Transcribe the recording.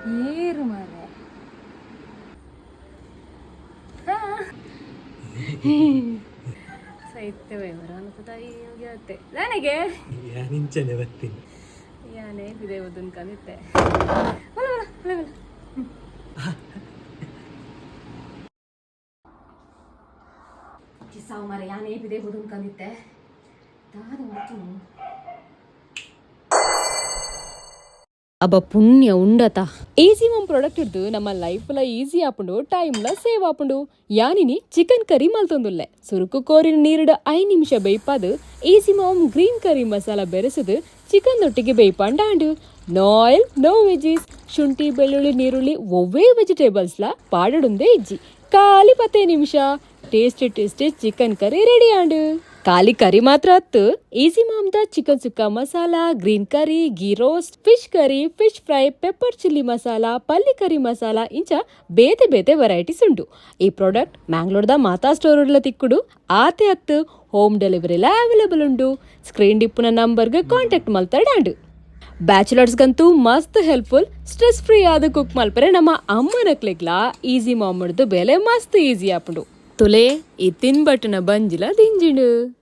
ಏರು ಮಾರೆ ಸಾಹಿತ್ಯವೇ ಬರೋದು ತಾಯಿ ಹೋಗ್ಯಾತೆ ನನಗೆ ನಿಂಚನೆ ಬರ್ತೀನಿ ಯಾನೇ ಬಿದೆ ಓದನ್ ಕಲಿತೆ ಸಾವು ಮಾರ ಯಾನೇ ಬಿದೆ ಓದನ್ ಕಲಿತೆ ದಾದ ಮತ್ತು ಅಬ್ಬ ಪುಣ್ಯ ಉಂಡತ ಈಸಿ ಮಮ್ ಪ್ರಾಡಕ್ಟ್ ಇಡ್ದು ನಮ್ಮ ಲೈಫ್ಲ ಈಸಿ ಆಪುಂಡು ಟೈಮ್ಲ ಸೇವ್ ಆಪುಂಡು ಯಾನಿನಿ ಚಿಕನ್ ಕರಿ ಮಲ್ತೊಂದುಲ್ಲೆ ಸುರುಕು ಕೋರಿನ ನೀರುಡು 5 ನಿಮಿಷ ಬೇಯ್ಪಾದು ಈಸಿ ಮಮ್ ಗ್ರೀನ್ ಕರಿ ಮಸಾಲ ಬೆರೆಸದು ಚಿಕನ್ ಒಟ್ಟಿಗೆ ಬೇಯ್ಪಾಂಡಾಂಡು ನೋ ಆಯಿಲ್ ನೋ ವೆಜೀಸ್ ಶುಂಠಿ ಬೆಳ್ಳುಳ್ಳಿ ನೀರುಳ್ಳಿ ಒವ್ವೇ ವೆಜಿಟೇಬಲ್ಸ್ಲ ಪಾಡಡುಂದೇ ಇಜ್ಜಿ ಖಾಲಿ 10 ನಿಮಿಷ ಟೇಸ್ಟಿ ಚಿಕನ್ ಕರಿ ರೆಡಿ ಆಂಡು ಖಾಲಿ ಕರಿ ಮಾತ್ರ ಹತ್ತು ಈಸಿ ಮಾಮ್ದ chicken sukka masala green curry ghee roast fish curry fish fry pepper chilli masala ಪಲ್ಲಿ ಕರಿ ಮಸಾಲ ಇಂಚ ಬೇತೆ ಬೇತೆ ವೆರೈಟೀಸ್ ಉಂಡು ಈ ಪ್ರಾಡಕ್ಟ್ ಮ್ಯಾಂಗ್ಳೂರ್ದ ಮಾತಾ ಸ್ಟೋರ್ ಉಡ್ಲ ತಿಕ್ಕುಡು ಆತೆ ಹತ್ತು ಹೋಮ್ ಡೆಲಿವರಿಲ ಅವೈಲೇಬಲ್ ಉಂಡು ಸ್ಕ್ರೀನ್ ಡಿಪ್ಪುನ ನಂಬರ್ಗೆ ಕಾಂಟ್ಯಾಕ್ಟ್ ಮಲ್ತಾಡಾಂಡು ಬ್ಯಾಚುಲರ್ಸ್ಗಂತೂ ಮಸ್ತ್ ಹೆಲ್ಪ್ಫುಲ್ ಸ್ಟ್ರೆಸ್ ಫ್ರೀ ಆದ ಕುಕ್ ಮಲ್ಪರೆ ನಮ್ಮ ಅಮ್ಮನ ಕ್ಲಿಗ್ಲಾ ಈಸಿ ಮಾಮಡ್ದು ಬೆಲೆ ಮಸ್ತ್ ಈಸಿ ಆಪುಂಡು ತುಲೆ ಈ ತಿನ್ಬಟ್ಟನ ಬಂಜಿಲ ದಿಂಜಿಂಡು